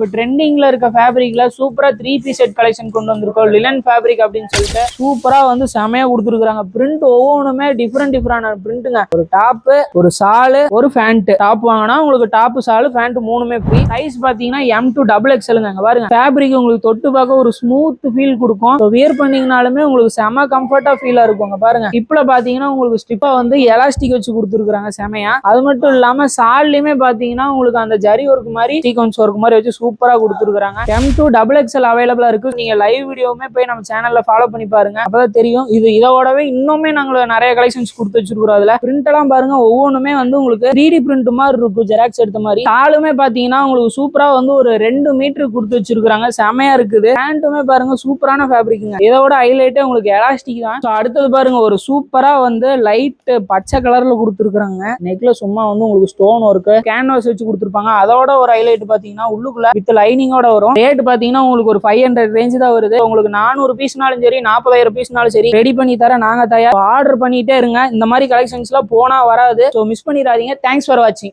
இப்போ ட்ரெண்டிங்ல இருக்க ஃபேப்ரிக்ல சூப்பரா 3 பீஸ் செட் கலெக்ஷன் கொண்டு வந்திருக்கோம். லிலன் ஃபேப்ரிக் அப்படின்னு சொல்லிட்டு சூப்பரா வந்து செமையா கொடுத்துருக்காங்க. பிரிண்ட் ஒவ்வொன்றுமே டிஃப்ரெண்டான பிரிண்ட்டுங்க. ஒரு டாப், ஒரு சாலு, ஒரு ஃபேண்ட். டாப் வாங்கினா உங்களுக்கு டாப், சாலு, ஃபேண்ட் மூணுமே ஃப்ரீ. சைஸ் பாத்தீங்கன்னா M2XXL பாருங்க. ஃபேப்ரிக் உங்களுக்கு தொட்டு பார்க்க ஒரு ஸ்மூத் ஃபீல் கொடுக்கும். வியர் பண்ணீங்கனாலுமே உங்களுக்கு செம கம்ஃபர்ட்டா ஃபீலா இருக்குங்க. பாருங்க இப்பல பாத்தீங்கன்னா உங்களுக்கு ஸ்டிப்பா வந்து எலாஸ்டிக் வச்சு கொடுத்துருக்காங்க செமையா. அது மட்டும் இல்லாம சால்லையுமே பாத்தீங்கன்னா உங்களுக்கு அந்த ஜரி ஒர்க் மாதிரி சீக்வன்ஸ் ஒர்க் மாதிரி வச்சு சூப்பரா கொடுத்துருக்காங்க. M2XXL அவைலபிளா இருக்கு. நீங்க லைவ் வீடியோவுமே போய் நம்ம சேனல்ல ஃபாலோ பண்ணி பாருங்க. அப்பதான் தெரியும். இதோடவே இன்னுமே நாங்க நிறைய கலெக்ஷன்ஸ் கொடுத்து வச்சிருக்கிறோம். அதுல பிரிண்ட் எல்லாம் பாருங்க ஒவ்வொன்றுமே வந்து உங்களுக்கு 3D பிரிண்ட் மாதிரி இருக்கும். ஜெராக்ஸ் எடுத்த மாதிரி. தாளுமே பாத்தீங்கன்னா உங்களுக்கு சூப்பரா வந்து ஒரு 2 மீட்டர் கொடுத்து வச்சிருக்காங்க. செமையா இருக்குது. பேண்ட்டுமே பாருங்க சூப்பரான ஃபேப்ரிக்குங்க. இதோட ஹைலைட்டே உங்களுக்கு எலாஸ்டிக் தான். அடுத்தது பாருங்க ஒரு சூப்பரா வந்து லைட் பச்சை கலர்ல கொடுத்துருக்காங்க. நெக்ல சும்மா வந்து உங்களுக்கு ஸ்டோன் ஒர்க் கேன்வாஸ் வச்சு கொடுத்துருப்பாங்க. அதோட ஒரு ஹைலைட் பாத்தீங்கன்னா உள்ளுக்குள்ள வித் லைனிங்கோட வரும். ரேட் பாத்தீங்கன்னா உங்களுக்கு ஒரு 500 ரேஞ்ச் தான் வருது. உங்களுக்கு 400 பீஸ்னாலும் சரி 40,000 பீஸ்னாலும் சரி ரெடி பண்ணி தர நாங்க தயார். ஆர்டர் பண்ணிட்டே இருங்க. இந்த மாதிரி கலெக்ஷன்ஸ்லாம் போனா வராது. மிஸ் பண்ணிடாதீங்க. தேங்க்ஸ் ஃபார் வாட்சிங்.